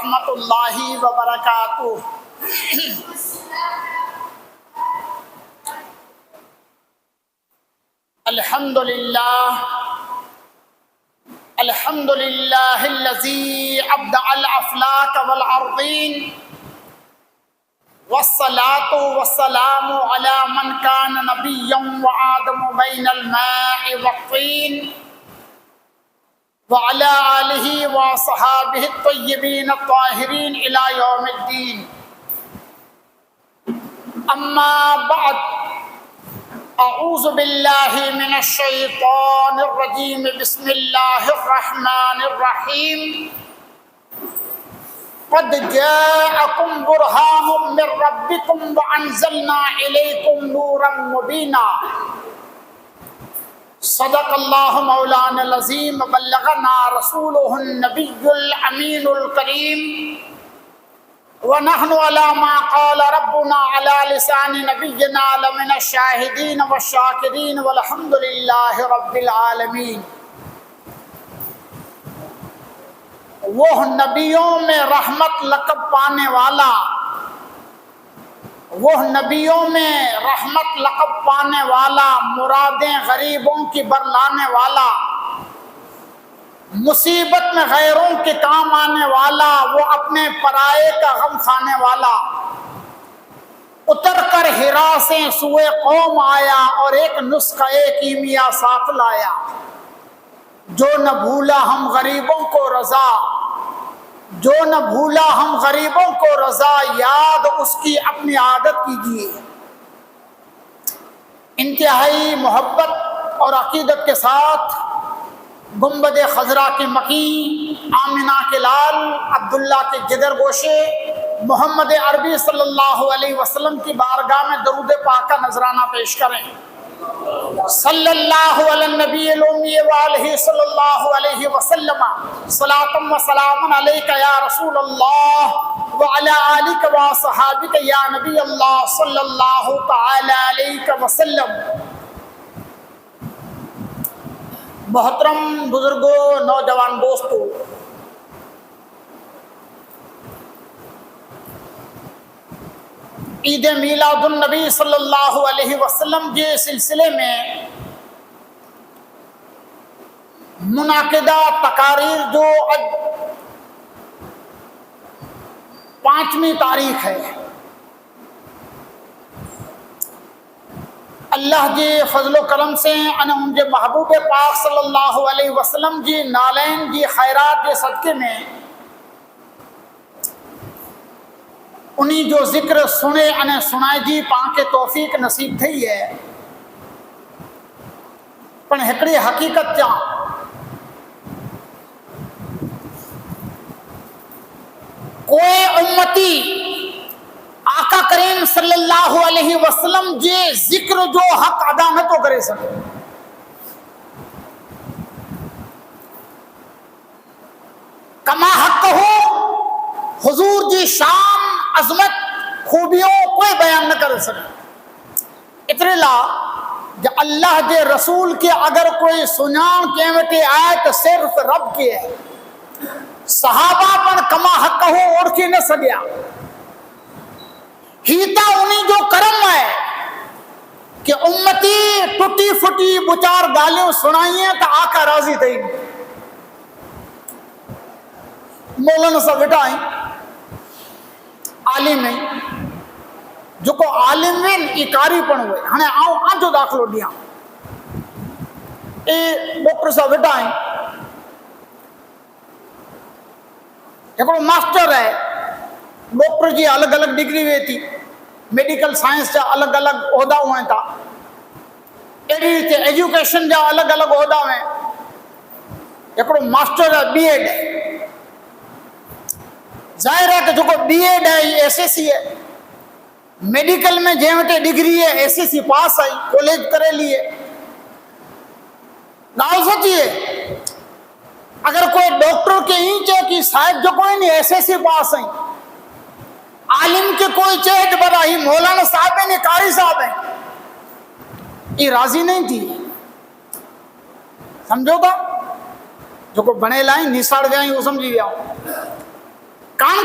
ورحمۃ اللہ وبرکاتہ۔ الحمد للہ الذی ابدع الافلاک والارضین والصلاة والسلام علی من کان نبیا وآدم بین الماء والطین وعلی آلہ وصحابہ الطیبین الطاہرین الی یوم الدین۔ اما بعد، اعوذ باللہ من الشیطان الرجیم، بسم اللہ الرحمن الرحیم۔ قد جاءکم برہان من ربکم وانزلنا الیکم نورا مبینا۔ صدق اللہ مولانا العظیم، بلغنا رسولہ النبی الامین الکریم، ونحن على ما قال ربنا على لسان نبينا لمن الشاهدين والشاكرين والحمد لله رب العالمين۔ وہ نبیوں میں رحمت لقب پانے والا، وہ نبیوں میں رحمت لقب پانے والا، مرادیں غریبوں کی برلانے والا، مصیبت میں غیروں کے کام آنے والا، وہ اپنے پرائے کا غم کھانے والا، اتر کر ہرا سے سوئے قوم آیا اور ایک نسخہ کیمیا ساتھ لایا۔ جو نہ بھولا ہم غریبوں کو رضا، جو نہ بھولا ہم غریبوں کو رضا، یاد اس کی اپنی عادت کیجیے۔ انتہائی محبت اور عقیدت کے ساتھ گنبد خضرا کے مکین، آمنہ کے لال، عبداللہ کے جگر گوشے، محمد عربی صلی اللہ علیہ وسلم کی بارگاہ میں درود پاک کا نذرانہ پیش کریں۔ صلی اللہ علی النبی الامی وآلہ صلی اللہ علیہ وسلم، صلاۃ و سلام علیک یا رسول اللہ وعلی آلک وصحابک یا نبی اللہ صلی اللہ تعالی علیہ وسلم۔ محترم بزرگوں، نوجوان دوستو، عید میلاد النبی صلی اللہ علیہ وسلم کے سلسلے میں منعقدہ تقاریر جو 5ویں تاریخ ہے، اللہ جی فضل و کرم سے ان جے محبوب پاک صلی اللہ علیہ وسلم جی نالین جی خیرات کے صدقے میں انہی جو ذکر سنے انہیں سنائے جی پاں کے توفیق نصیب تھی ہے۔ پن ہکڑی حقیقت چاں، کوئی امتی آقا کریم صلی اللہ علیہ وسلم جے ذکر جو حق ادا نہ تو کرے سکے۔ کما حق ہو حضور جی شان، عظمت، خوبیوں کوئی بیان نہ کر سکے۔ اتنے لا جو اللہ جے رسول کے اگر کوئی سنان قیمتی آئے تو صرف رب کی ہے۔ صحابہ پر کما حق ہو اوڑکھی نہ سگیا، ہیتا انہی جو کرم ہے کہ امتی ٹوٹی پھٹی بچار گالیوں سنائیے تو آقا راضی تھی۔ مولانا صاحب بٹائیں عالم ہیں جو کو عالم ہیں اکاری پڑھ ہوئے ہنے آؤں آنچو داخلو دیا۔ اے ڈاکٹر صاحب بٹائیں ایک ماسٹر ہے، ڈاکٹر جی الگ الگ ڈگری ہوئی تھی، میڈیکل سائنس جا الگ الگ عہدہ ہوئے تھا، ایجوکیشن جا الگ الگ عہدہ ہوئے۔ ایک ماسٹر ہے، بی ایڈ ہے، ظاہر ہے کہ جو کو بی ایڈ ہے یہ ایس ایس سی ہے، میڈیکل میں جیوٹے ڈگری ہے ایس ایس سی پاس آئی، کالج کرے لیے۔ ناؤ سوچئے اگر کوئی ڈاکٹر کے ہی چاہے کہ صاحب جو کوئی نہیں ایس ایس سی پاس آئی، عالم کے کوئی چہت براہی مولانا صاحب ہیں قاری صاحب ہیں، یہ راضی نہیں تھی۔ سمجھو گا جو کو بنے لائیں نساڑ گیا وہ سمجھی گیا کان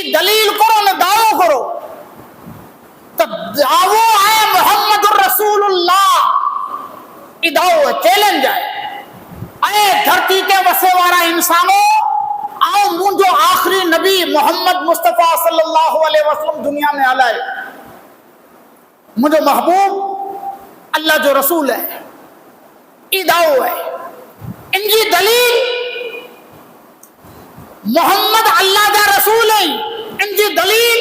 ای دلیل کرو نہ دعویٰ کرو تو دعویٰ ہے محمد الرسول اللہ، ای دعویٰ چیلنج ہے اے دھرتی کے وسے وارا انسانوں، آؤ مجھو آخری نبی محمد مصطفیٰ صلی اللہ علیہ وسلم دنیا میں آلائے، مجھو محبوب اللہ جو رسول ہے، ای دعویٰ ہے۔ ان کی دلیل محمد اللہ کا رسول ہے، ان کی دلیل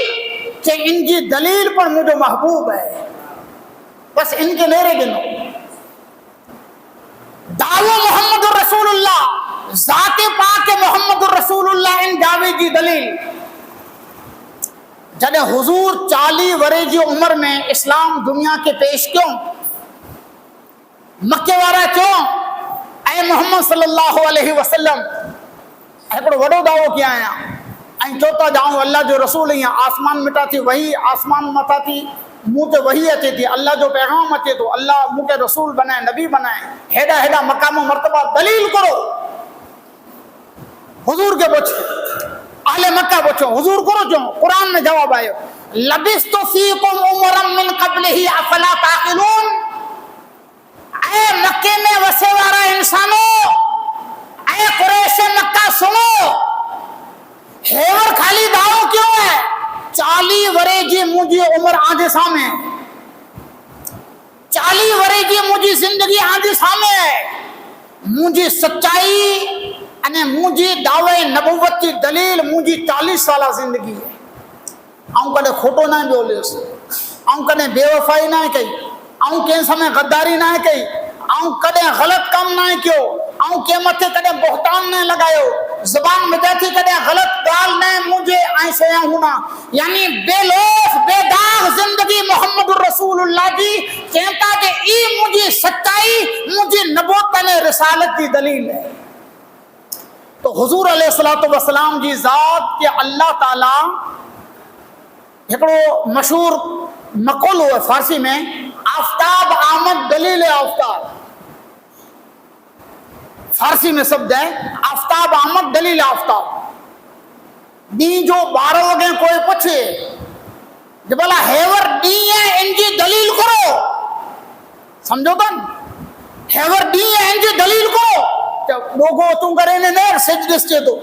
کہ ان کی دلیل پر مجھے محبوب ہے، بس ان کے میرے گنو دعوی محمد الرسول اللہ، ذات پاک محمد الرسول اللہ، ان دعوے کی دلیل جدے حضور 40 ورے کی عمر میں اسلام دنیا کے پیش کیوں، مکے وارا کیوں اے محمد صلی اللہ علیہ وسلم ایکڑو وڈو دعوو کیا ہے چوتا جاؤں اللہ جو رسول ہیں، آسمان مٹا تھی وہی آسمان متا تھی، منہ تے وہی اچے تھی، اللہ جو پیغام اچے تو اللہ منہ کے رسول بنائے، نبی بنائے، ہیڈا ہیڈا مقام و مرتبہ دلیل کرو، حضور کے پوچھے اہل مکہ پوچھو حضور کرو جو قرآن میں جواب آئے لبثت فیکم عمرا من قبلہ افلا تعقلون، اے مکے میں وسے وارا انسانوں، اے قریش مکہ سنو، ہیور خالی دعو کیوں ہے؟ 40 ورے جی مجھے عمر آدھے سامنے ہے، 40 ورے جی مجھے زندگی آدھے سامنے ہے، مجھے سچائی انہیں مجھے دعوے نبوت کی دلیل مجھے 40 سالہ زندگی ہے، آؤں کدے کھوٹو نہ بولے اسے، آؤں کدے بے وفائی نہ کہی، آؤں کہیں سمیں غداری نہ کہی، آؤں کدے غلط کام نہ کیوں، آؤں کے متھے کدے بہتان نہ لگایو، زبان میں جاتی کدے غلط گال نہ مجھے آئیں سے ہونا، یعنی بے لوف بے داغ زندگی محمد الرسول اللہ کی کہتا کہ ای مجھے سچائی مجھے نبوت نے رسالت کی دلیل ہے۔ تو حضور علیہ السلام جی ذات کہ اللہ تعالیٰ ایکڑو مشہور مقول ہوئے فارسی میں آفتاب آمد دلیل آفتاب، فارسی میں شبد ہے آفتاب آمد دلیل آفتاب، دی جو 12 وگے کوئی پوچھے جو بلا ہیور دی ہے ان کی دلیل کرو، سمجھو تن ہیور دی ہے ان کی دلیل کرو، لوگوں تم کرے نہیں سج دستے تو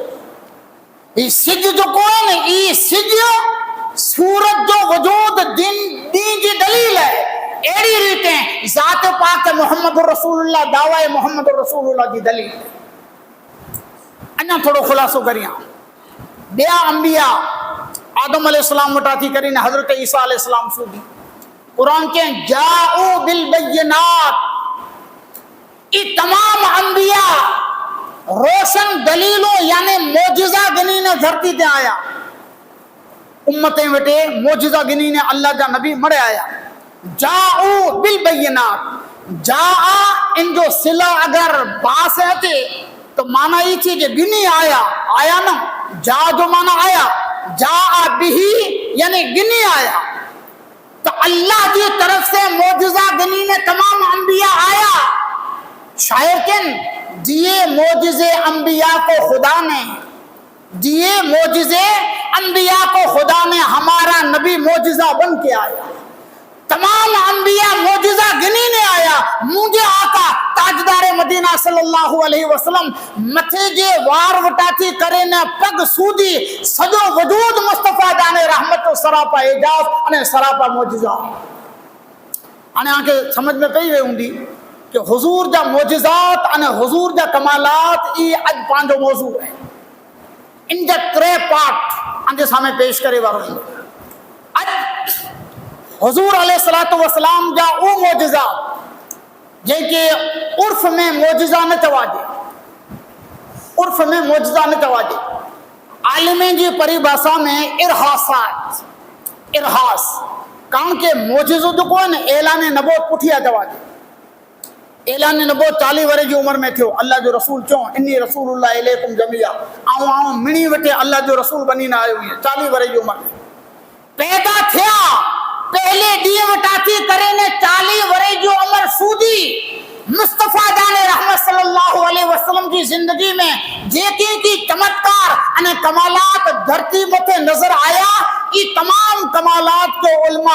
یہ سج جو کوئی نہیں، یہ سج سورج جو وجود دین کی دلیل ہے، ایڑی ریتیں ذات پاک محمد الرسول اللہ دعوی محمد الرسول اللہ کی دلیل ہے۔ انہا تھوڑو خلاصو کریاں بیا انبیاء آدم علیہ السلام مٹاتی کریں حضرت عیسیٰ علیہ السلام سودی قرآن کے جاؤ بالبینات، یہ تمام انبیاء روشن دلیلوں یعنی معجزہ گنی نے دھرتی تے آیا، امتیں وٹے معجزہ گنی نے اللہ جا نبی مڑے آیا، جاؤ بالبینات، جاء ان جو صلہ اگر باس ہے تو معنی یہ تھی کہ گنی آیا، آیا نا جا جو معنی آیا، جاء بھی یعنی گنی آیا، تو اللہ کی طرف سے معجزہ گنی نے تمام انبیاء آیا، شاعر کن دیے معجزے انبیاء کو خدا نے، دیے معجزے انبیاء کو خدا نے، ہمارا نبی معجزہ بن کے آیا، تمام انبیاء معجزہ گنی نے آیا، مجھے آقا تاجدار مدینہ صلی اللہ علیہ وسلم متھے جے وار وٹاتی کرے نے پگ سودی سجو وجود مصطفیٰ جانے رحمت و سراپا اعجاز انہیں سراپا معجزہ انہیں آنکہ سمجھ میں پہی ہوئے ہوں دی کہ حضور جا معجزات انہیں حضور جا کمالات ای اج پانچو موضوع ہے، ان جا 3 پارٹ انجھے سامنے پیش کرے واروں اج حضور علیہ السلام جا او معجزہ جن کے عرف میں معجزہ نہ چواجے، عرف میں معجزہ نہ چواجے، عالمین جی پری بھاشا میں ارحاسات، ارحاس کان کے معجزہ جو کوئی نے اعلان نبوت پٹھیا چواجے، اعلان نبوت 40 ورے کی عمر میں تھو، اللہ جو رسول چوں انی رسول اللہ علیکم جمیعہ، آؤں منی وٹے اللہ جو رسول بنی نہ آئے ہوئی ہیں 40 ورے کی عمر میں پیدا تھیا، پہلے دیے وٹاتی کرے نے 40 ورے جو عمر سودی مصطفیٰ جان رحمت صلی اللہ علیہ وسلم کی زندگی میں جیکی کی چمتکار ان અને કમાલાત ધરતી મથે નજર આયા, ઈ તમામ કમાલાત કે ઉલમા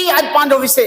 ઈ આજ પાંજો વિષય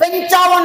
55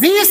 20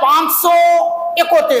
571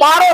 12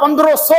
1500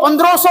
1500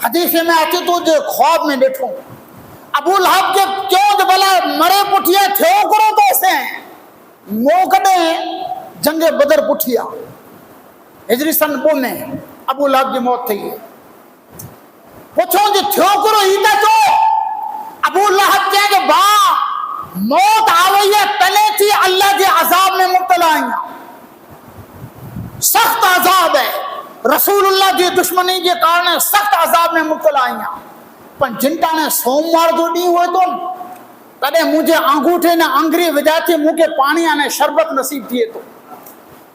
حدیث میں آتی تو جو خواب میں ڈٹھوں ابو لہب کے کیوں جو بلا مرے پٹھیا تھیو کرو تو اسے موکڑے جنگ بدر پٹھیا ہجری سن 2 میں ابو لہب کی موت تھی پوچھو جو تھیو کرو ہی تا چو ابو لہب کے جو با موت آوئی ہے تلے تھی اللہ کے عذاب میں مبتلا آئیاں سخت عذاب ہے رسول اللہ کی دشمنی کے کارن سخت عذاب میں مبتلا آئیاں پر جنٹا نے سوموار جو نہیں ہوئے تو تڑے مجھے انگوٹھے نے انگری وجاتی مجھے پانی آنے شربت نصیب کیے تو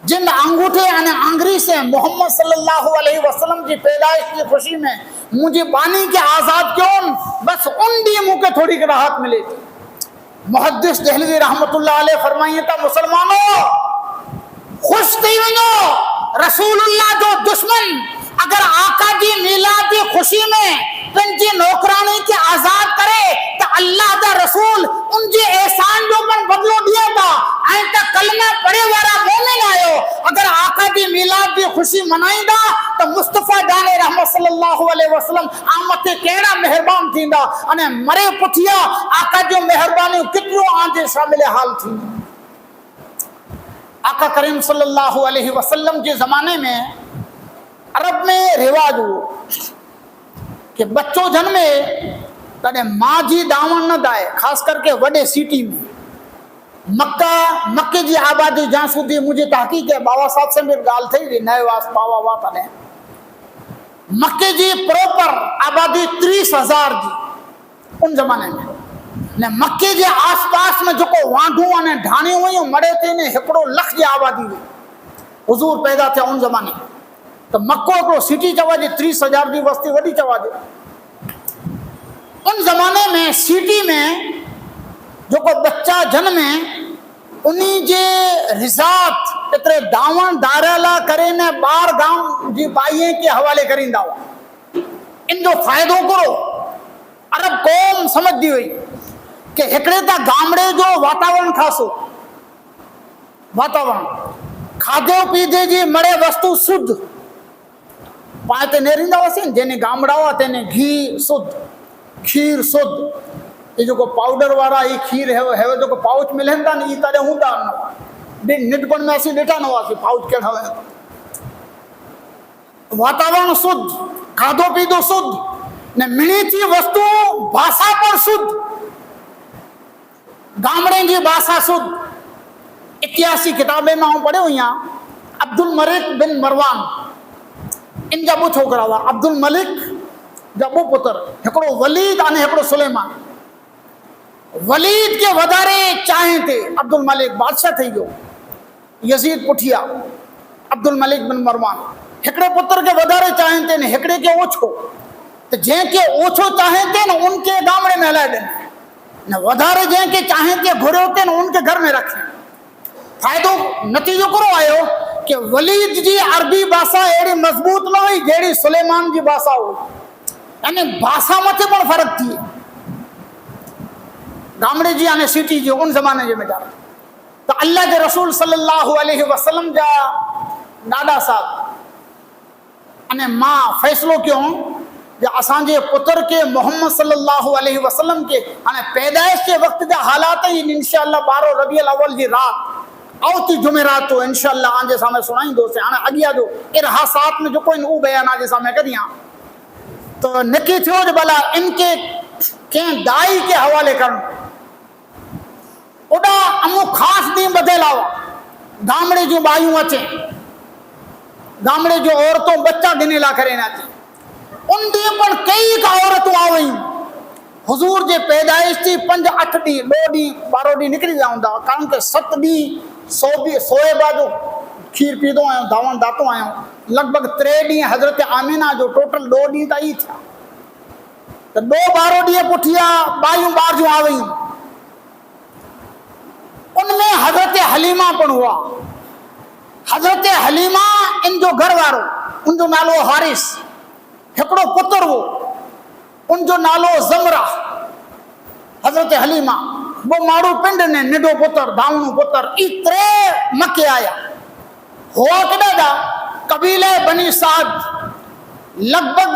جن انگوٹھے آنے انگری سے محمد صلی اللہ علیہ وسلم کی پیدائش کی خوشی میں مجھے پانی کے آزاد کیوں بس ان دی مجھے تھوڑی راحت ملے تھی محدث دہلوی رحمت اللہ علیہ فرمائیے تھا مسلمانوں خوش تھی ونو رسول اللہ جو دشمن اگر آقا کی میلاد کی خوشی میں پنجی نوکرانی کے آزاد کرے تو اللہ دا رسول ان کے احسان جو پر بدلو دیا تھا آئیں تا کلمہ پڑے وارا مومن آئے اگر آقا کی میلاد کی خوشی منائی دا تو مصطفیٰ جان رحمت صلی اللہ علیہ وسلم آمد کیڑا مہربان تھی دا انہیں مرے پٹھیا آقا جو مہربانی کتنو آنجے شامل حال تھی آقا کریم صلی اللہ علیہ وسلم کے زمانے میں عرب میں رواج ہو کہ بچوں جن میں تڑے ماں جی داون نہ دائے خاص کر کے وڈے سٹی میں مکے جی آبادی جہاں سودی مجھے تحقیق ہے بابا صاحب سے میرے گال تھی نئے واس پاوا واتا نے مکے جی پروپر آبادی 30,000 جی ان زمانے میں مکے جے آس پاس میں جو کو وانڈوں نے ڈھانی ہوئی مڑے تھے نے 1 لکھ جی آبادی ہوئی حضور پیدا تھے ان زمانے تو مکو کو سٹی چوا جی 30,000 جی وسطی وڈی چوا جی ان زمانے میں سٹی میں جو کو بچہ جن میں انہی جے رضات اترے داون دارالا کرے نے بار گاؤں جی بائیے کے حوالے کریں داؤ ان جو فائدوں کرو عرب قوم سمجھ دی ہوئی کہ ہکڑے تا گامڑے جو واتاورن خاصو واتاورن کھادے پیدے جی مڑے وستو سدھ پائے تے نیریندا وسین جنے گامڑا ہوا تے نے گھی سدھ کھیر سدھ یہ جو کو پاؤڈر والا یہ کھیر ہے جو کو پاؤچ ملن دا نہیں تارے ہوندا نہ نٹ پن میں اسی ڈیٹا نہ واسی پاؤچ کیڑا ہے واتاورن سدھ کھادو پیدو سدھ نے ملی تھی وستو بھاشا پر سدھ گامڑیں کی باسا سدھ اتیاسی کتابیں میں ہوں پڑھے ہوئی ہیں عبد الملک بن مروان ان جب وہ چھوکرا ہوا عبد الملک جب وہ پتر ہکڑو ولید آنے ہکڑو سلیمان ولید کے ودارے چاہیں تھے عبد الملک بادشاہ تھے جو یزید پٹھیا عبد الملک بن مروان ہکڑے پتر کے ودارے چاہیں تھے نے ہکڑے کے اوچھو تو جن کے اوچھو چاہیں تھے نا ان کے گامڑے میں لائے دینے نہ ودارے جن کے چاہیں کہ گھرے ہوتے ہیں ان کے گھر میں رکھیں فائدو نتیجو کرو آئے ہو کہ ولید جی عربی باسا ایڑی مضبوط نہ ہوئی جیڑی سلیمان جی باسا ہو یعنی باسا متے پر فرق تھی گامڑے جی آنے سیٹی جی ان زمانے جی میں جا رہا تو اللہ کے رسول صلی اللہ علیہ وسلم جا ڈاڈا صاحب یعنی ماں فیصلو کیوں یا اسانجے پتر کے محمد صلی اللہ علیہ وسلم کے پیدائش کے وقت جا حالات ہیں انشاءاللہ 12 ربیع الاول کی رات آوتی جمعرات تو انشاءاللہ آنجے سامنے سنائیں دو سے اگیا جو ارحاسات میں جو کوئی او بیان آجے سامنے کر دیا تو نکی تھیو جو بلا ان کے کہیں دائی کے حوالے کرنا اڈا امو خاص دین بدے لاؤ گامڑے جو بائیوں اچھیں گامڑے جو عورتوں بچہ گنے لا کریں آتے ان دی پر کئی کا عورتوں آوئی حضور جے پیدائش تھی 5-8 ڈی 2 ڈی 12 ڈی نکلی جاؤں دا کارن کہ 7 ڈی سوئے بعدو کھیر پیدوں آئیں داون داتوں آئیں لگ بھگ 3 ڈی حضرت آمینہ جو ٹوٹل 2 ڈی تا ہی تھا تو 2-12 ڈی پٹھیا بائیوں بار جو آوئی ان میں حضرت حلیمہ پن ہوا حضرت حلیمہ ان جو گھر وارو ان جو نالو حارث ہکڑو پتر ہو ان جو نالو زمرہ حضرت حلیمہ وہ مارو پنڈ نے نڈو پتر داؤنو پتر اترے مکے آیا ہوا کدا دا قبیلہ بنی سعد لگ بھگ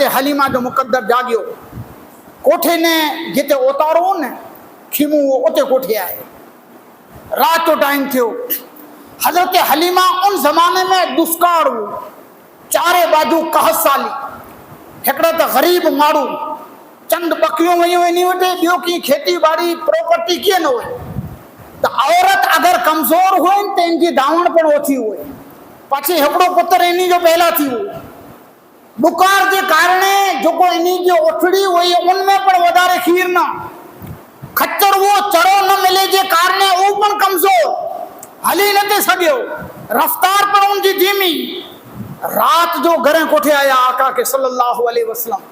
حضرت حلیمہ جو مقدر جاگیو کوٹھے نے جتے اتارو نے کھیمو اتے کوٹھے آئے رات تو ٹائم تھو حضرت حلیمہ ان زمانے میں دسکار ہو چارے باجو قحط سالی ہکڑا تو غریب مارو چند بکریوں میں نہیں ہوتے بیو کی کھیتی باڑی پراپرٹی کیے نہ ہوئے تو عورت اگر کمزور ہوئے تو ان کی داون پر ہوتی ہوئے پچھے ہکڑو پتر انہی جو پہلا تھی ہوئے بکار کے کارنے جو کو انہی جو اٹھڑی ہوئی ان میں پر ودارے کھیر نہ کھچر وہ چڑو نہ ملے جے کارنے اوپن کمزور ہلی نہ دے سکیو رفتار پر ان کی دھیمی رات جو گھریں کوٹھے آیا آقا کے صلی اللہ علیہ وسلم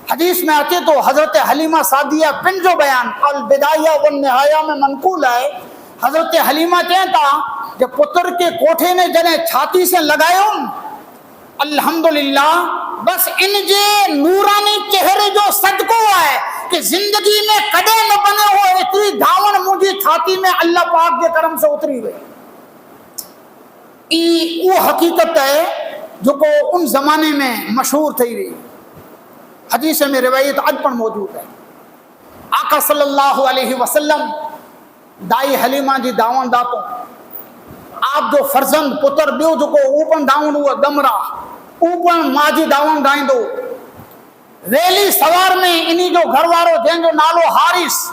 حدیث میں آتے تو حضرت حلیمہ سعدیہ پن جو بیان البدایہ والنہایہ میں منقول ہے حضرت حلیمہ کہتا کہ پتر کے کوٹھے نے جنہیں چھاتی سے لگائے الحمدللہ بس ان جے نورانی چہرے جو صدقو ہے کہ زندگی میں کدے نہ بنے ہو اتنی دھاون مجھے چھاتی میں اللہ پاک کے کرم سے اتری ہوئے وہ حقیقت ہے جو کو ان زمانے میں مشہور تھی رہی حدیث میں روایت اج پر موجود ہے آقا صلی اللہ علیہ وسلم دائی حلیمہ جی داون داتوں آپ جو فرزند پتر بیو جو کو اوپن داون ہوا دمرا اوپن ماں جی داون دائیں دو ویلی سوار میں انہی جو گھر وارو جن جو نالو حارث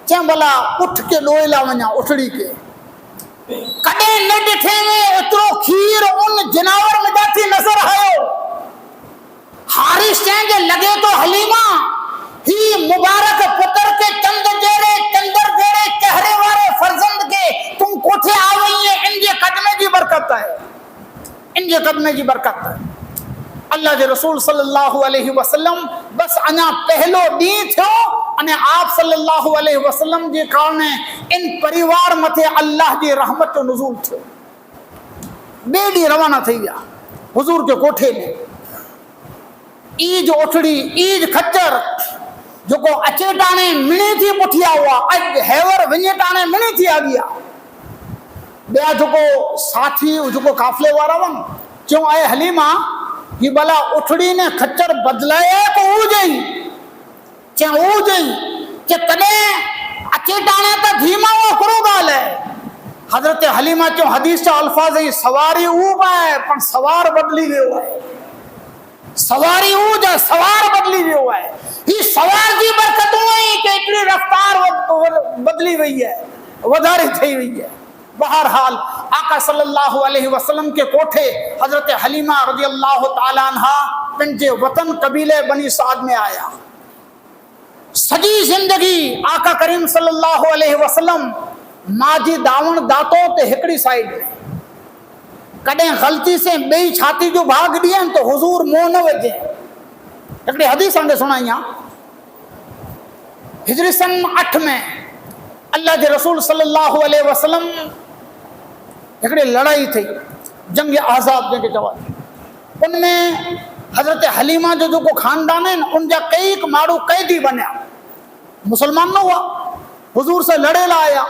چیں بلا اٹھ کے لوئلا ونیا اٹھڑی کے کڈے نہ ڈٹھے میں اترو کھیر ان جناور میں جاتی نظر ہے حارث چیں کہ لگے تو حلیمہ ہی مبارک پتر کے چند جیرے چندر جیرے چہرے والے فرزند کے تم کوٹھے آوئی ہیں ان کے قدمے جی برکت ہے ان کے قدمے جی برکت ہے اللہ کے رسول صلی اللہ علیہ وسلم بس انہا پہلو دین تھو انہیں آپ صلی اللہ علیہ وسلم جی کارنے ان پریوار متے اللہ جی رحمت و نزول تھو بیڈی روانہ تھی گیا حضور کے کوٹھے میں ایج اٹھڑی ایج کھچر جو کو اچے ٹانے منی تھی پٹھیا ہوا اج ہیور ونجے ٹانے منی تھی آگیا بیا جو کو ساتھی جو کو کافلے وارا ون کیوں آئے حلیمہ یہ بلا اٹھڑی نے کھچر بدلائے تو ہو جائیں چاہ ہو جائیں کہ کدے اچے ٹانے تا دھیما وہ کرو گال ہے حضرت حلیمہ چوں حدیث چا الفاظ ہے سواری اوب ہے پر سوار بدلی گئے ہوا ہے سواری ہو جا سوار بدلی بھی ہوا ہے یہ سوار کی برکت ہوئی کہ اتنی رفتار بدلی ہوئی ہے وداری تھی ہوئی ہے بہرحال آقا صلی اللہ علیہ وسلم کے کوٹھے حضرت حلیمہ رضی اللہ تعالیٰ عنہ پنجے وطن قبیلے بنی سعد میں آیا سجی زندگی آقا کریم صلی اللہ علیہ وسلم ماجی داون داتوں تے ہکڑی سائیڈ میں کڑے غلطی سے بئی چھاتی جو بھاگ دیا تو حضور مون وجے ایک حدیث آنگے سنائیاں ہجری سن 8 میں اللہ کے رسول صلی اللہ علیہ وسلم ایک لڑائی تھی جنگ احزاب جن کے جواب ان میں حضرت حلیمہ جو کو خاندان ہیں ان جا کئی مارو قیدی بنیا مسلمان نہ ہوا حضور سے لڑے لایا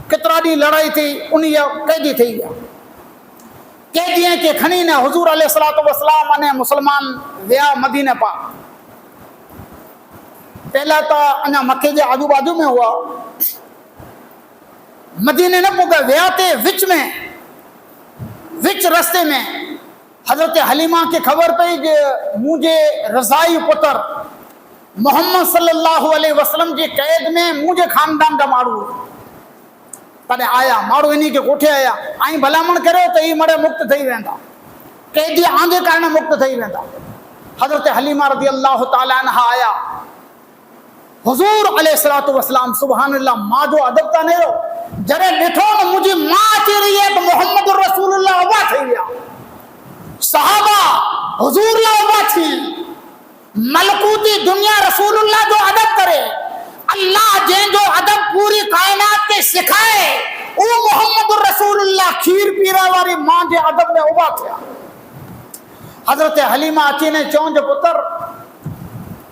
کترا دی لڑائی تھی انہیں قیدی تھی گیا کہہ دیئے کہ کھنی نے حضور علیہ السلام نے مسلمان ویا مدینہ پا پہلا تا انہا مکہ جے آجو باجو میں ہوا مدینہ نہ پوگا ویا تے وچ رستے میں حضرت حلیمہ کی خبر پہ کہ مجھے رضائی پتر محمد صلی اللہ علیہ وسلم جی قید میں مجھے خاندان دا مارو تنے آیا مارو انہی کے کوٹھے آیا آئیں بھلامن کرے تو یہ مڑے مکت تھی ویندا قیدی آندے کارنے مکت تھی ویندا حضرت حلیمہ رضی اللہ تعالیٰ عنہ آیا حضور علیہ السلام سبحان اللہ ماں جو ادب تا نہیں رو جرے ڈٹھو نا مجھے ماں چی رہی ہے تو محمد رسول اللہ ابا تھی گیا صحابہ حضور اللہ ابا تھی ملکوتی دنیا رسول اللہ جو ادب کرے اللہ جن جو ادب پوری کائنات کے سکھائے او محمد رسول اللہ کھیر پیرا واری ماں جے ادب میں ابا تھیا حضرت حلیمہ اچھی نے چون جو پتر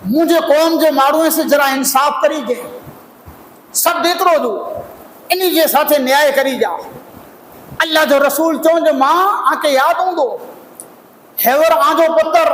مجھے قوم جو ماروئے سے جرا انصاف کری گے سب دیت رو دو انہی جے ساتھے نیائے کری جا اللہ جو رسول چون جو ماں آکے یاد ہوں دو ہیور آجو پتر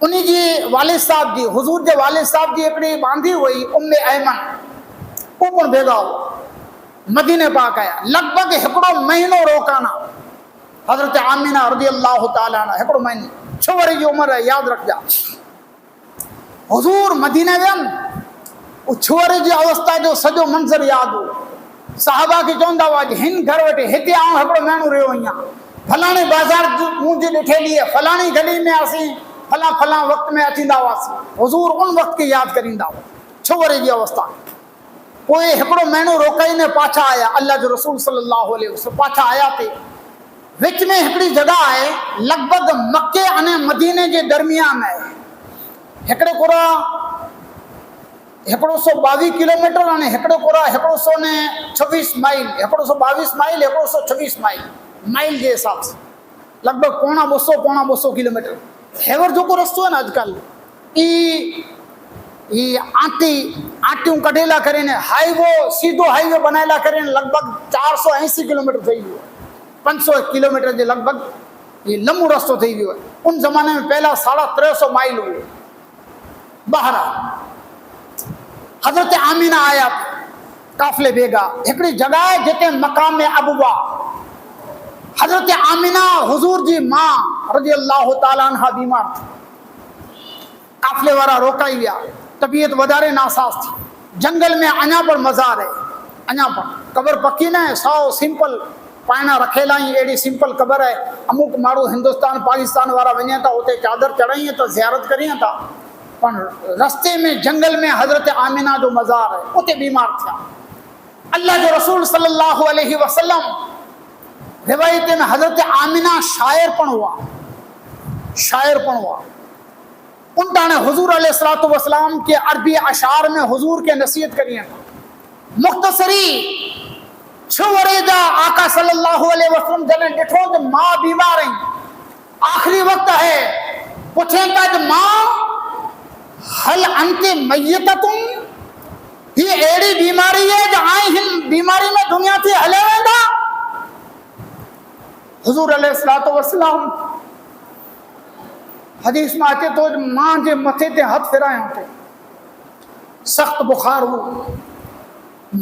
انہی جی والد صاحب جی حضور کے والد صاحب جی ایکڑی باندھی ہوئی ایمن اوپر بھیگا ہو مدینے پاک آیا لگ بھگ ہکڑو مہینو روکانا حضرت آمینہ رضی اللہ تعالیٰ عنہ ہکڑو مہینو 6 ورے کی عمر ہے یاد رکھ جا حضور مدینے وین 6 ورے کی اوستا جو سجو منظر یاد ہو صحابہ کی چوندا ہوا ہن گھر وٹے ہتے آؤں ہکڑو مہینو رہو ہیاں فلانے بازار مجھے ڈٹھے لیے فلانی گلی میں آسی فلاں وقت میں اچیندا ہواسی حضور ان وقت کی یاد کریندا ہو 6 ورے کی اوستا کوئی ہکڑو مہینو روکائی نے پاچھا آیا اللہ جو رسول صلی اللہ علیہ وسلم پاچھا آیا تھے وچ میں ہکڑی جگہ ہے لگ بھگ مکے انے مدینے کے درمیان ہے ہکڑے کورا 122 کلومیٹر انے ہکڑے کورا 126 مائل 122 مائل 126 مائل کے حساب سے لگ بھگ پونا 200 کلومیٹر ہیور جو کو رستو ہے نا آج کل آٹیوں کڈیلا کریں سیدھو ہائی وے بنائیلا کریں لگ بھگ 480 کلومیٹر تھی گئی 500 کلومیٹر کے لگ بھگ یہ لمبو رستو تھی گئی ان زمانے میں پہلا 350 مائل ہوئے باہر حضرت آمینہ آیا قافلے بیگا ایکڑی جگہ ہے جتے مقام ابوا حضرت آمینہ حضور جی ماں رضی اللہ تعالیٰ عنہ بیمار تھی قافلے والا روکائی گیا طبیعت ودارے ناساز تھی جنگل میں اñا پر مزار ہے اñا پر قبر پکی نہ ہے ساؤ سمپل پائنا رکھیلا ہی ایڈی سمپل قبر ہے اموک مارو ہندوستان پاکستان والا ونیا تھا ہوتے چادر چڑھائی تو زیارت کری تھا پر رستے میں جنگل میں حضرت آمینہ جو مزار ہے ہوتے بیمار تھا اللہ جو رسول صلی اللہ علیہ وسلم روایت میں حضرت آمینہ شاعر پن ہوا انہوں نے حضور علیہ السلام کے عربی اشعار میں حضور کے نصیحت کری ہیں مختصری 6 ورے جا آقا صلی اللہ علیہ وسلم جنہیں ڈٹھو جو ماں بیمار ہیں آخری وقت ہے پوچھیں گا جو ماں حل انت میتتم یہ ایڑی بیماری ہے جو آئی ہن بیماری میں دنیا تھی ہلے ویندا حضور علیہ السلام حدیث میں آتے تو ماں کے متھے تے ہاتھ پھرائے ہوتے سخت بخار ہو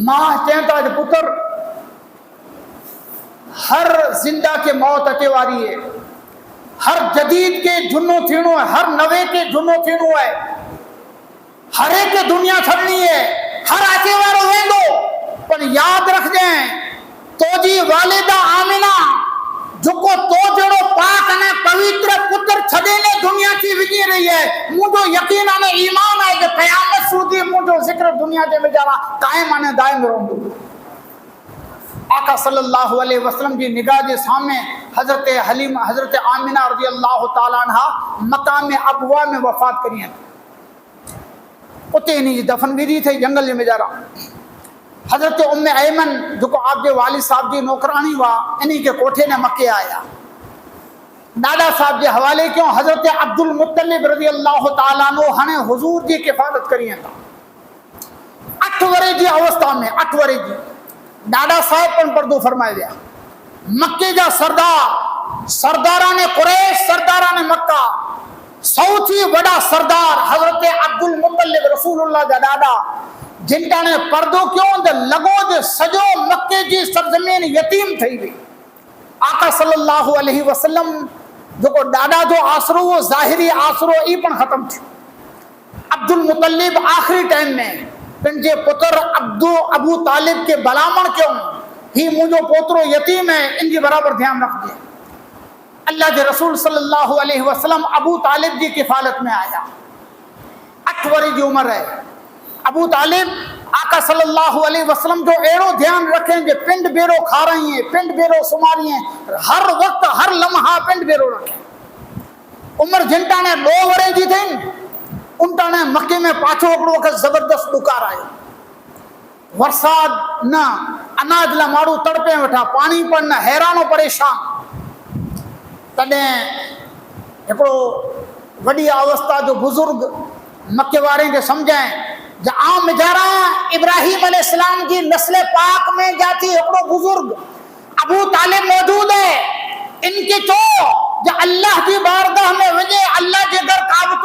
ماں چہتا جو پتر ہر زندہ کے موت اچے واری ہے ہر جدید کے جنو تھینو ہے ہر نوے کے جنو تھینو ہے ہر ایک دنیا چھڑنی ہے ہر آچے وارو ویندو پر یاد رکھ جائیں تو جی والدہ آمینہ جو کو تو جڑو پاک نے پویتر پتر چھڑے نے دنیا کی وجی رہی ہے مجھو یقین آنے ایمان آئے کہ قیامت سودی مجھو ذکر دنیا کے بجارہ قائم آنے دائم رہوں گو آقا صلی اللہ علیہ وسلم کی نگاہ کے سامنے حضرت حلیم حضرت آمینہ رضی اللہ تعالیٰ عنہ مقام ابوا میں وفات کری ہیں اتے انہی دفن بھی تھے جنگل میں جا رہا حضرت ایمن جو کو آپ کے والد صاحب کی نوکرانی ہوا انہی کے کوٹھے نے مکے آیا دادا صاحب کے حوالے کیوں حضرت عبد المطلب رضی اللہ تعالیٰ عنہ ہنے حضور کی کفالت کری ہیں 8 ورے کی اوسطا میں 8 ورے کی دادا صاحب پر پردو فرمائے دیا مکے جا سرداران قریش سرداران مکہ سوچی وڈا سردار حضرت عبد المطلب رسول اللہ جا دادا جن کا نے پردو کیوں دے لگو دے سجو مکے جی سرزمین یتیم تھی گئی آقا صلی اللہ علیہ وسلم جو کو دادا جو آسرو وہ ظاہری آسرو ای پن ختم تھی عبد المطلب آخری ٹائم میں پنجے پتر ابو طالب کے بلامن کیوں ہی مجھو پوترو یتیم ہے ان کی برابر دھیان رکھ دیا اللہ کے رسول صلی اللہ علیہ وسلم ابو طالب کی کفالت میں آیا 8 ورے کی عمر ہے ابو طالب آقا صلی اللہ علیہ وسلم جو ایڑو دھیان رکھیں جو پنڈ بیرو کھا رہی ہیں پنڈ بیرو سما رہی ہیں ہر وقت ہر لمحہ پنڈ بیرو رکھیں عمر جنٹا نے 2 ورے کی تھیں انٹا نے مکے میں پاچھو اکڑو وقت زبردست بکار آئے ورساد نہ اناج لمارو تڑپے وٹھا پانی پر نہ حیران و پریشان تڈیں اکڑو وڈی اوستا جو بزرگ مکے وارے کے سمجھائیں جا عام جارا ابراہیم علیہ السلام کی نسل پاک میں جاتی اکڑو بزرگ ابو طالب موجود ہے ان کے چو جو اللہ کی بارگاہ میں وجہ اللہ کے گھر کعبۃ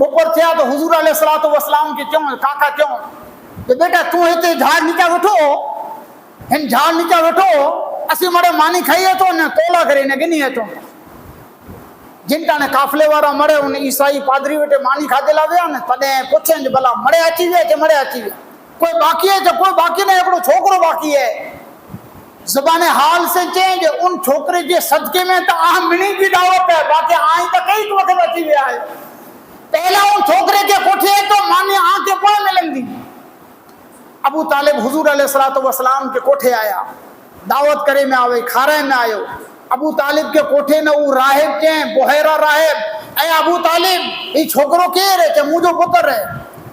بپور تھیا تو حضور علیہ الصلوۃ والسلام کے چوں کاکا چوں کہ بیٹا تو ہتے جھاڑ نیچا وٹھو ہن جھاڑ نیچا وٹھو اسی مڑے مانی کھائیے تو نہ تولا کرے نہ گنی ہے تو جن کا نے قافلے والا مڑے ان عیسائی پادری وٹے مانی کھادے لا ویا نے تنے پوچھن بلا مڑے اچی وے کہ مڑے اچی وے کوئی باقی ہے جو کوئی باقی نہیں ایکڑو چھوکرو باقی ہے زبان حال سے چینج ان چھوکرے جے صدقے میں تو اہم منی کی دعوت ہے باقی آئیں تو کئی تو وقت اچی ویا ہے پہلا ان چھوکرے کے کوٹھے تو مانی آن کے پوئے ملن دی ابو طالب حضور علیہ الصلوۃ والسلام کے کوٹھے آیا دعوت کرے میں آوے کھارے میں آئے ابو طالب کے کوٹھے نے وہ راہب چیں بحیرہ راہب اے ابو طالب یہ چھوکرو کے رہے کہ مجھو پتر ہے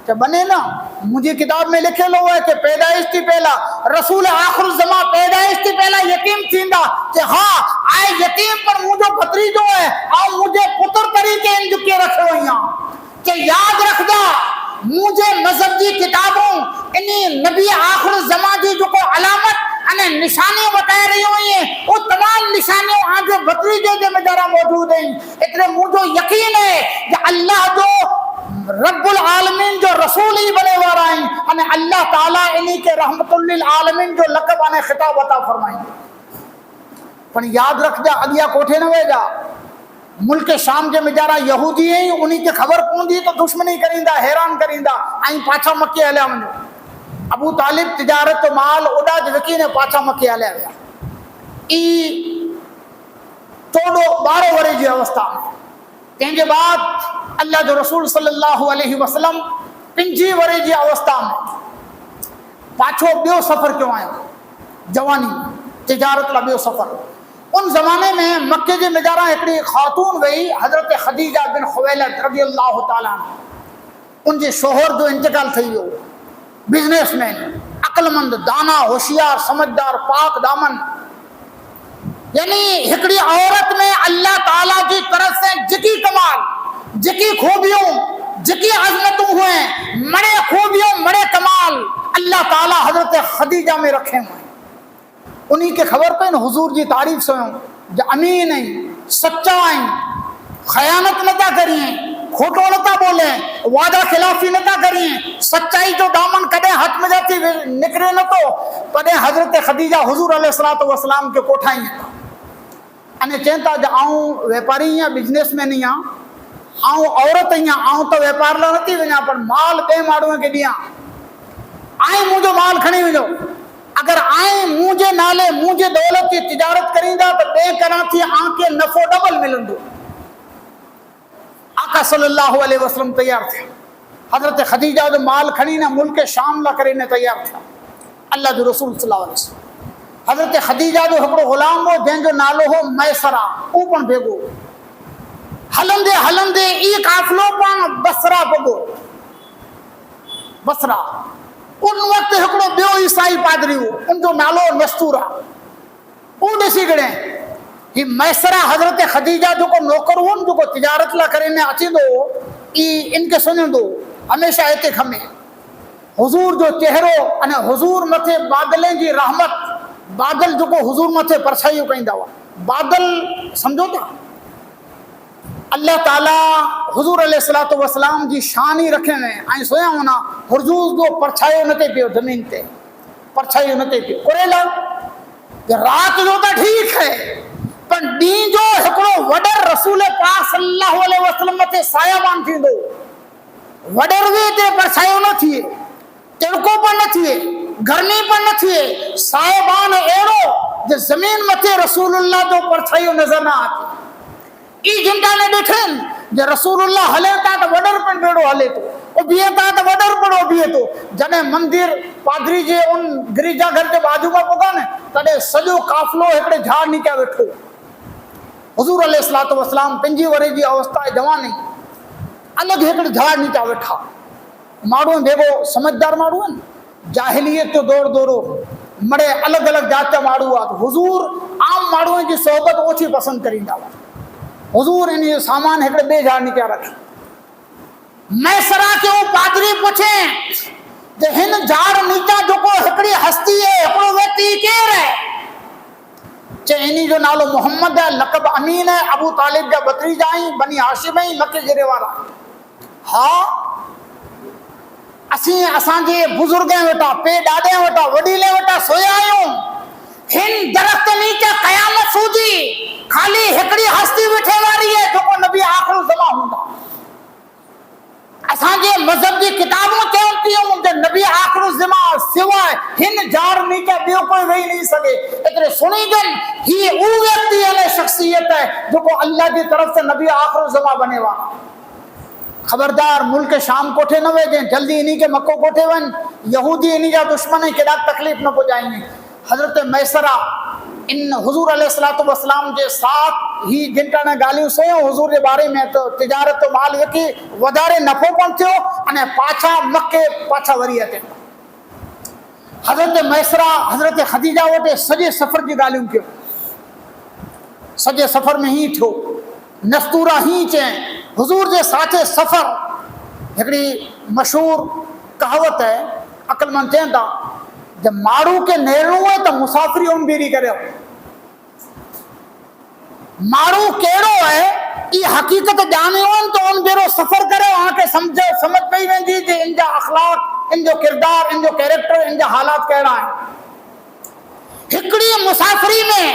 کہ بنے نا مجھے کتاب میں لکھے لو ہے کہ پیدائش تھی پہلا رسول آخر الزمان پیدائش تھی پہلا یتیم تھیندا کہ ہاں آئے یتیم پر مجھو پتری جو ہے اور مجھے پتر طریقے ان جو کے رکھے ہوئی ہیں کہ یاد رکھ دا مجھے مذہب جی کتابوں انہی نبی آخر الزمان جی جو کو علامت انہیں نشانیاں بتائے رہی ہوئی ہیں وہ تمام نشانیاں آگے بطریجے دے میں جارا موجود ہیں اتنے مجھے یقین ہے کہ اللہ جو رب العالمین جو رسول ہی بنے وارا ہیں انہیں اللہ تعالیٰ انہی کے رحمت للعالمین جو لقب انہیں خطاب عطا فرمائیں گے پر یاد رکھ جا اگیا کوٹھے نہ جا ملک شام کے مجارہ یہودی ہیں انہی کے خبر کون دی تو دشمنی کریندا حیران کریندا آئیں پاچھا مکی علیہ منو ابو طالب تجارت و مال ادا جوکی نے پاچھا مکی علیہ گیا ای 12 ورے جی اوستہ میں تینجے بعد اللہ جو رسول صلی اللہ علیہ وسلم 5 ورے جی اوستہ میں پاچھو بیو سفر کیوں آئے جوانی تجارت لا بیو سفر ان زمانے میں مکہ جی مجارہ ایکڑی خاتون وئی حضرت خدیجہ بن خویلد رضی اللہ تعالیٰ ان جے شوہر جو انتقال تھی ہو بزنس مین عقل مند دانا ہوشیار سمجھدار پاک دامن یعنی ہکڑی عورت میں اللہ تعالیٰ کی طرف سے جکی کمال جکی خوبیوں جکی عظمتوں ہوئے مڑے خوبیوں مڑے کمال اللہ تعالیٰ حضرت خدیجہ میں رکھے ہوئے انہی کے خبر پہ حضور جی تعریف سے ہوں جو امین ہیں سچا ہیں خیانت نہ کریں کھوٹو نہ بولیں وعدہ خلافی نہ کریں سچائی جو دامن کدے ہاتھ میں جاتی نکرے نہ تو پدے حضرت خدیجہ حضور علیہ الصلوۃ والسلام کے کوٹھائی ہیں انہیں چینتا جو آؤں ویپاری ہیں بزنس میں نہیں آؤں عورت ہیں آؤں تو ویپار لا نتی وجہ پر مال بے ماڑوں کے دیا آئیں مجھے مال کھڑی ہوئی اگر آئیں مجھے نالے مجھے دولت کی تجارت کریں دا تو بے کرا تھی آنکھیں نفع ڈبل ملن دو آقا صلی اللہ علیہ وسلم تیار تھے حضرت خدیجہ جو مال کھڑی نہ ملک شام لا کرنے تیار تھا اللہ جو رسول صلی اللہ علیہ وسلم حضرت خدیجہ جو ہکڑو غلام ہو جن جو نالو ہو میسرہ اوپن بھیگو ہلندے ہلندے ای قافلو پان بصرہ بگو بصرہ ان وقت ہکڑو بیو عیسائی پادری ہو ان جو نالو نستورہ او ڈسی گڑیں یہ میسرہ حضرت خدیجہ جو کو نوکر ہوں جو کو تجارت لا کرنے اچھی دو ان کے سنیں دو ہمیشہ ایتے کھمیں حضور جو چہرو انہیں حضور متھے بادلیں جی رحمت بادل جو کو حضور متھے پرچھائیو کہیں دعویٰ بادل سمجھو تا اللہ تعالیٰ حضور علیہ الصلوۃ والسلام جی شانی رکھے میں آئیں سویا ہونا حضور جو پرچھائیو نتے پیو زمین تے پرچھائیو نتے پیو قریلا رات جو تا ٹھیک ہے پر دین جو ہکڑو وڈر رسول پاک صلی اللہ علیہ وسلم تے سایہ بان تھی دو وڈر وی تے پرچھائیو نہ تھیے تڑکو پر نہ تھیے گرمی پر نہ تھیے سایہ بان ایرو جو زمین متے رسول اللہ جو پرچھائیو نظر نہ آتی ای جنٹا نے دیکھیں جو رسول اللہ ہلے تا تو وڈر پر بیڑو ہلے تو وہ بیئے تا تو وڈر پڑو بیئے تو جنے مندر پادری جے ان گریجا گھر کے بازو کا پکا نے تڑے سجو قافلو ایکڑے جھاڑ نیچا بیٹھو حضور علیہ الصلوۃ والسلام 5 ورے جی اوستہ جوانی الگ ایکڑے جھاڑ نیچا بیٹھا ماڑو بھیگو سمجھدار ماڑو ہیں جاہلیت تو دور دورو مڑے الگ الگ جاتا ماڑو آت حضور عام ماڑو کی صحبت اوچھی پسند کریں گا حضور انہیں سامان ایکڑے بے جھاڑ نیچا رکھیں میں سرا کے وہ پادری پوچھیں کہ ہن جھاڑ نیچا جو کو ایکڑی ہستی ہے ایکڑو ویتی کیر ہے انہی جو نالو محمد ہے لقب امین ہے ابو طالب جا بطری جائیں بنی ہاشم ہیں مکہ جرے وارا ہاں اسی اسانجے بزرگیں وٹا پے ڈاڈے وٹا وڈیلے وٹا سویا آیوں ہن درخت نیچے قیامت سوجی خالی ہکڑی ہستی وٹھے واری ہے جو کو نبی آخر الزمان ہوندا اسانجے مذہب دی کتابوں چون تیوں کہ نبی آخر الزمان سوائے ہن جار نیچے بیو کوئی وہی نہیں سکے اتنے سنی گن ہی او ویکتی ہے شخصیت ہے جو کو اللہ دی طرف سے نبی آخر الزمان بنے وا خبردار ملک شام کوٹھے نہ ویجیں جلدی انہی کے مکو کوٹھے ون یہودی انہی جا دشمن ہے کہ تکلیف نہ پہنچائیں گے حضرت میسرہ ان حضور علیہ الصلوۃ والسلام کے ساتھ ہی جن کا گالیوں سے حضور کے بارے میں تو تجارت و مال یکی ودارے نفع پہنچو انے پاچھا مکے پاچھا وریتے حضرت میسرہ حضرت خدیجہ وٹے سجے سفر کی گالیوں کیوں سجے سفر میں ہی تھو نستورہ ہی چیں حضور کے ساتھ سفر ہکڑی مشہور کہاوت ہے عقل مند چیں تا جب مارو کے نیروں ہے تو مسافری ان بیری کرے ہو مارو کیڑو ہے یہ حقیقت جانے ہوں تو ان بیرو سفر کرے وہاں کے سمجھ پہی ویندی کہ ان جا اخلاق ان جو کردار ان جو کیریکٹر ان جا حالات کہڑا ہے ہکڑی مسافری میں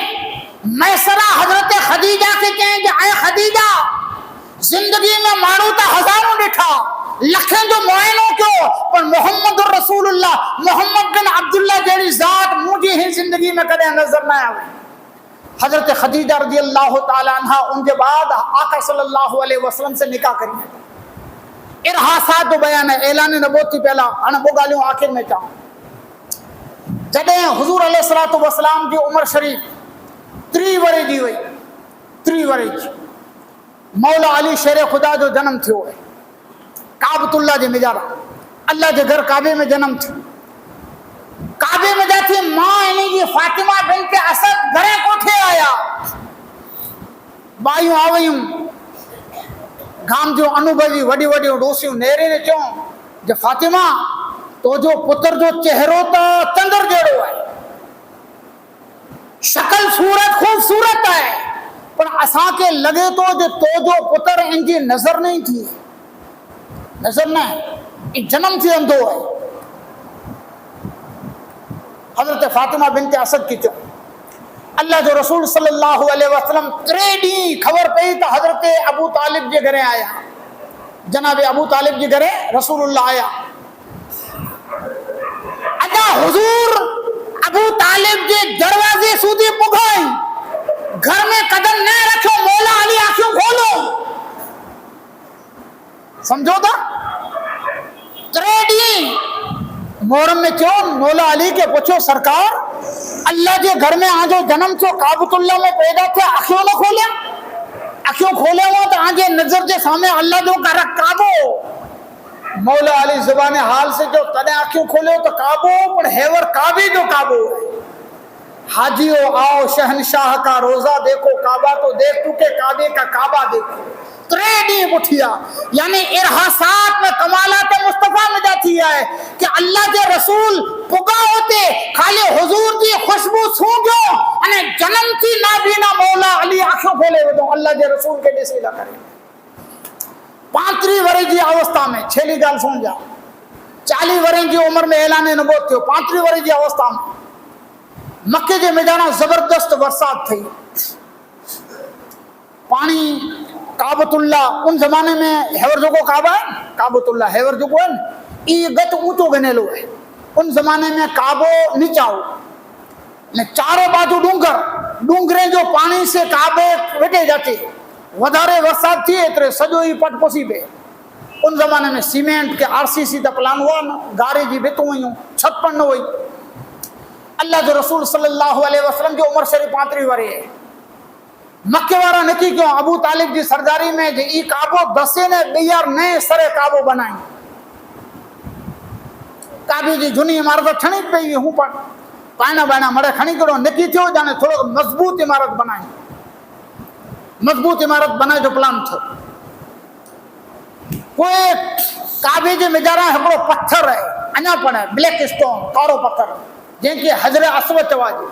میسرہ حضرت خدیجہ کے کہیں کہ اے خدیجہ زندگی میں مارو تا ہزاروں ڈٹھا لکھیں جو معینوں کیوں پر محمد رسول اللہ محمد بن عبداللہ جیری ذات مجھے ہی زندگی میں کدے نظر نہ آئے حضرت خدیجہ رضی اللہ تعالی عنہ ان کے بعد آقا صلی اللہ علیہ وسلم سے نکاح کریں ارحاسات تو بیان ہے اعلان نبوت تھی پہلا انا وہ گالیوں آخر میں چاہوں جدیں حضور علیہ الصلوۃ والسلام کی عمر شریف 3 ورے دی ہوئی 3 ورے مولا علی شیر خدا جو جنم تھیو ہے کعبۃ اللہ جے مجارا اللہ جے گھر کعبے میں جنم تھی کعبے میں جاتی ماں انہی کی فاطمہ بنت اسد گھرے کوٹھے آیا بائیوں آوئیوں گام جو انوبھوی وڈی وڈی ڈوسیوں نیرے نے چوں جو فاطمہ تو جو پتر جو چہروں تا چندر جیڑو ہے شکل صورت خوبصورت ہے پر اساں کے لگے تو جو پتر ان کی نظر نہیں تھی نظر نہ ہے جنم سے اندھو ہے حضرت فاطمہ بنت اسد کی چون اللہ جو رسول صلی اللہ علیہ وسلم 3 ڈی خبر پئی تو حضرت ابو طالب جے گھرے آیا جناب ابو طالب جے گھرے رسول اللہ آیا اجا حضور ابو طالب جے دروازے سودی پگھائیں گھر میں قدم نہ رکھو مولا علی آنکھوں کھولو سمجھو تھا 3 ڈی محرم میں کیوں مولا علی کے پوچھو سرکار اللہ کے گھر میں آجو جنم چو کعبۃ اللہ میں پیدا تھے آنکھوں نہ کھولیا آنکھوں کھولے ہوا تو آجے نظر کے سامنے اللہ جو کا رکھ کعبو مولا علی زبان حال سے جو تنے آنکھوں کھولے ہو تو کعبو پر ہیور کعبے جو کعبو ہے حاجیو آؤ شہنشاہ کا روزہ دیکھو کعبہ تو دیکھ تو کہ کعبے کا کعبہ دیکھو 3 ڈی اٹھیا یعنی ارحاسات میں کمالات مصطفیٰ میں جاتی ہے کہ اللہ کے رسول پگا ہوتے خالی حضور کی خوشبو سونگو انہیں جنم کی نابینا مولا علی آنکھوں کھولے ہوئے تو اللہ کے رسول کے جیسے نہ کرے 35 ورے کی اوستھا میں چھیلی گال سن جا 40 ورے کی عمر میں اعلان نبوت تھے 35 ورے کی اوستھا میں مکے کے میدانہ زبردست برسات تھی پانی کعبۃ اللہ ان زمانے میں ہیور جو کو کعبہ ہے کعبۃ اللہ ہیور جو کو ہے یہ گت اونچو گنے لو ہے ان زمانے میں کعبو نیچاؤ چاروں بازو ڈونگریں جو پانی سے کعبے وٹے جاتے ودارے برسات تھی اترے سجو ہی پٹ پوسی پہ ان زمانے میں سیمنٹ کے RCC تا پلان ہوا نا گارے جی بتوں ہوئی چھت پر نہ ہوئی اللہ جو رسول صلی اللہ علیہ وسلم کی عمر شریف 35 ورے ہے مکے وارا نکی کیوں ابو طالب جی سرداری میں جی ای کعبو دسے نے بیار نئے سرے کعبو بنائیں کعبی جی جنی عمارت چھنی پئی ہوں پر پائنا بائنا مڑے کھنی کرو نکی تھو جانے تھوڑا مضبوط عمارت بنائیں مضبوط عمارت بنائے جو پلان تھو کوئی کعبے جی مجارہ ہکڑو پتھر ہے انیا پڑے بلیک سٹون کارو پتھر جن کی حجر اسود چواجی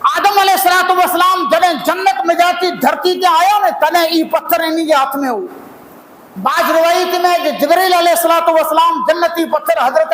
آدم علیہ السلام جنہیں جنت میں جاتی دھرتی کے آیا نے تنے ای پتھر انہی کے ہاتھ میں ہو بعض روایت میں جبریل علیہ السلام جنتی پتھر حضرت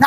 نہ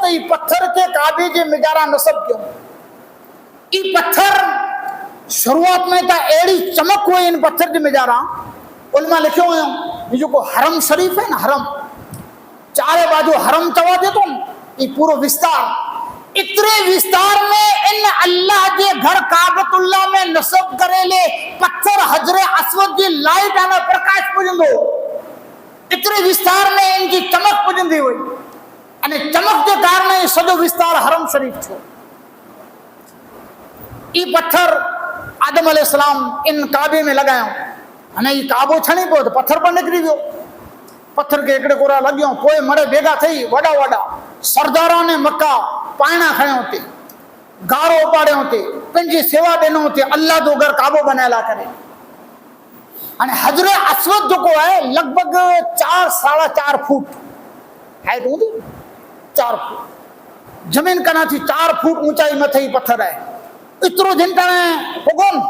تو یہ پتھر کے کعبے جي مجارا نصب کیوں. یہ پتھر شروعات میں تا اڑی چمک ہوئی ان پتھر جي مجارا. علماء لکھو ہوئے یہ جو حرم شریف ہے نا حرم چارے باجو حرم چوا دے تو یہ پورو وستار اتنے وستار میں ان اللہ کے گھر کعبۃ اللہ میں نصب کرے لے پتھر حجر اسود کی لائٹ آنا پرکاش پجندو اتنے وستار میں ان کی چمک پجندی ہوئی یعنی چمک کے کارن یہ سجو وستار حرم شریف تھو. یہ پتھر آدم علیہ السلام ان کعبے میں لگایا یعنی یہ کعبو چھنی پو تو پتھر پر نکری ویو پتھر کے ایکڑے کورا لگیوں پوئے مڑے بیگا تھئی وڈا وڈا سرداران مکہ پائنا کھڑے ہوتے گارو پاڑے ہوتے پنجی سیوا دینے ہوتے اللہ دو گھر کعبو بنالا کرے. یعنی حجر اسود جو کو ہے لگ بھگ 4.5 فٹ ہائٹ ہوتی 4 فٹ زمین کنا تھی 4 فٹ اونچائی میں تھی پتھر ہے اترو دن تنے پگون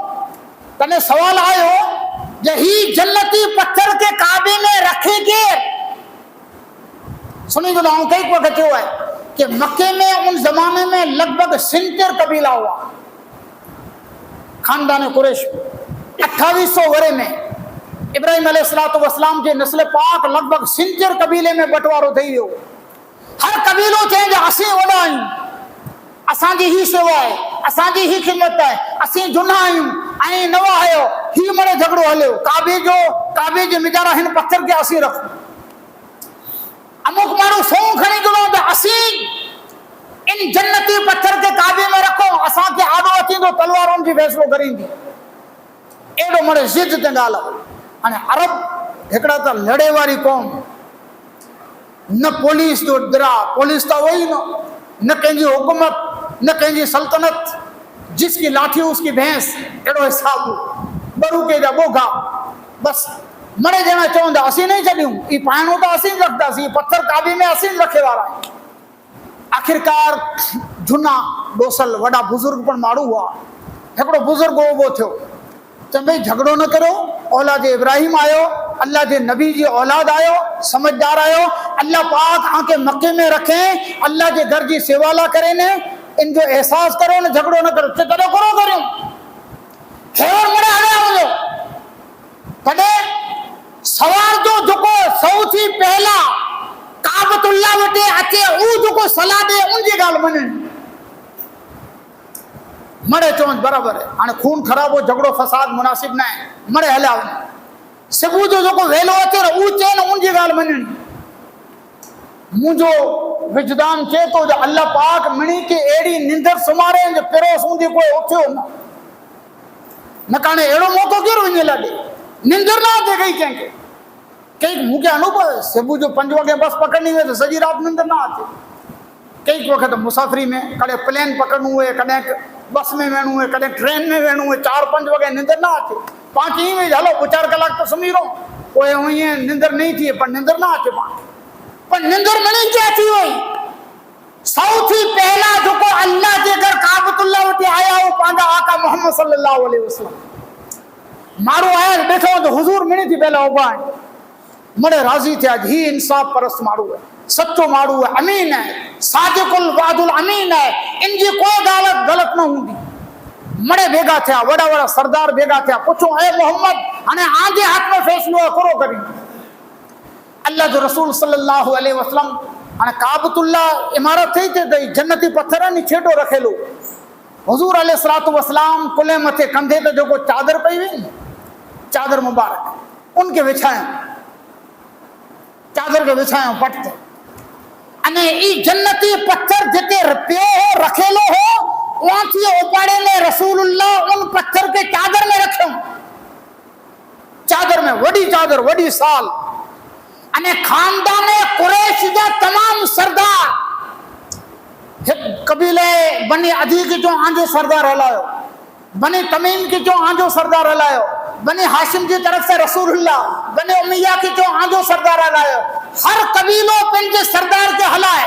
تنے سوال آئے ہو یہی جنتی پتھر کے کعبے میں رکھے گے. سنی جو ناؤں کئی کو کہتے ہوا ہے کہ مکے میں ان زمانے میں لگ بھگ 70 قبیلہ ہوا خاندان قریش 2800 ورے میں ابراہیم علیہ السلام کے نسل پاک لگ بھگ 70 قبیلے میں بٹوارو تھی ہو. ہر قبیلوں تھے جو اسیں وڈا آئیں اسان جی ہی سیوا ہے اسان جی ہی خدمت ہے اسیں جنا آئیں آئیں نوا ہے ہی مڑے جھگڑو ہلو کعبے جو مجارا ہن پتھر کے اسیں رکھ اموک مارو سون کھڑی گلو تو اسیں ان جنتی پتھر کے کعبے میں رکھو اسان کے آدو اچھی تو تلواروں کی فیصلو کریں گی ایڈو مڑے ضد تے گالا. یعنی عرب ہکڑا تا لڑے واری قوم نہ پولیس جو درا پولیس تا وہی نہ کہیں حکومت نہ کہیں سلطنت جس کی لاٹھی اس کی بھینس ایڈو حساب برو کے جا بوگا بس مرے جانا چاہوں دا اسی نہیں چلیوں یہ پائنوں تو اسی رکھتا سی پتھر کعبے میں اسی رکھے وارا ہے. آخرکار جھنا ڈوسل وڈا بزرگ پر مارو ہوا ہکڑو بزرگ وہ تھو تو بھئی جھگڑو نہ کرو اولاد ابراہیم آئو اللہ کے نبی جی اولاد آئو سمجھدار آئو اللہ پاک آنکھیں مکے میں رکھیں اللہ کے گھر جی سیوالا کریں ان جو احساس کرو نہ جھگڑو نہ کرو چترو کرو کرو خیر مڑے آنے آؤ کدے سوار جو کو سو تھی پہلا کعبۃ اللہ وٹے اچے او جو کو صلاح دے ان جی گال منن مڑے چون برابر ہے ہاں خون خراب ہو جھگڑو فساد مناسب نہ ہے مڑے ہلا سبو جو کو ویلو اچے او چین ان جی گال منن مجھو وجدان چے تو جو اللہ پاک منی کے ایڑی نندر سمارے جو پیرو سوندی کوئی اٹھے ہو نہ کانے ایڑو موقع کیوں ونجے لگے نندر نہ آتے گئی کہیں کئی مجھے انوبھو ہے سبو جو 5 وگے بس پکڑنی ہوئے تو سجی رات نندر نہ آتے کئی وقت مسافری میں کڑے پلین پکڑنو ہوئے کڑے بس میں وینو ہوئے کڑے ٹرین میں وینو ہوئے 4-5 وگے نندر نہ آتے 5 ہی میں جھلو 4 کلاک تو سمی رو کوئی ہوئی ہیں نندر نہیں تھی پر نندر نہ آتے پر نندر منی کیا تھی ہوئی سو تھی پہلا جو کو اللہ کے گھر کعبۃ اللہ وٹی آیا ہو پاندا آقا محمد صلی اللہ علیہ وسلم مارو آیا بیٹھو تو حضور منی تھی پہلا ہو پائیں مڑے راضی تھے آج ہی انصاف پرست مارو ہے سچو مارو ہے امین ہے صادق الوعد الامین ہے ان جی کوئی غلط نہ ہوں گی مڑے بھیگا تھا وڑا وڑا سردار بھیگا تھا پوچھو اے محمد ہنے آندھے ہاتھ میں فیصلو کرو کریں اللہ جو رسول صلی اللہ علیہ وسلم ہنے کعبۃ اللہ عمارت تھی تھی جنتی پتھر نہیں چھیٹو رکھے لو حضور علیہ السلام کلے متھے کندھے تے جو کو چادر پئی ہوئی چادر مبارک ان کے بچھائیں چادر کے بچھائیں پٹتے انے ای جنتی پتھر جتے پیو ہو رکھے لو ہو وہاں تھی اوپاڑے نے رسول اللہ ان پتھر کے چادر میں رکھے چادر میں وڈی چادر وڈی سال انے خاندان قریش دا تمام سردار قبیلے بنی عدی کی جو آنجو سردار ہلائیو بنی تمیم کی جو آنجو سردار ہلائیو بنی ہاشم کی طرف سے رسول اللہ بنی امیہ کی جو آنجو سردار ہلائیو ہر قبیلوں پن کے سردار کے ہلائے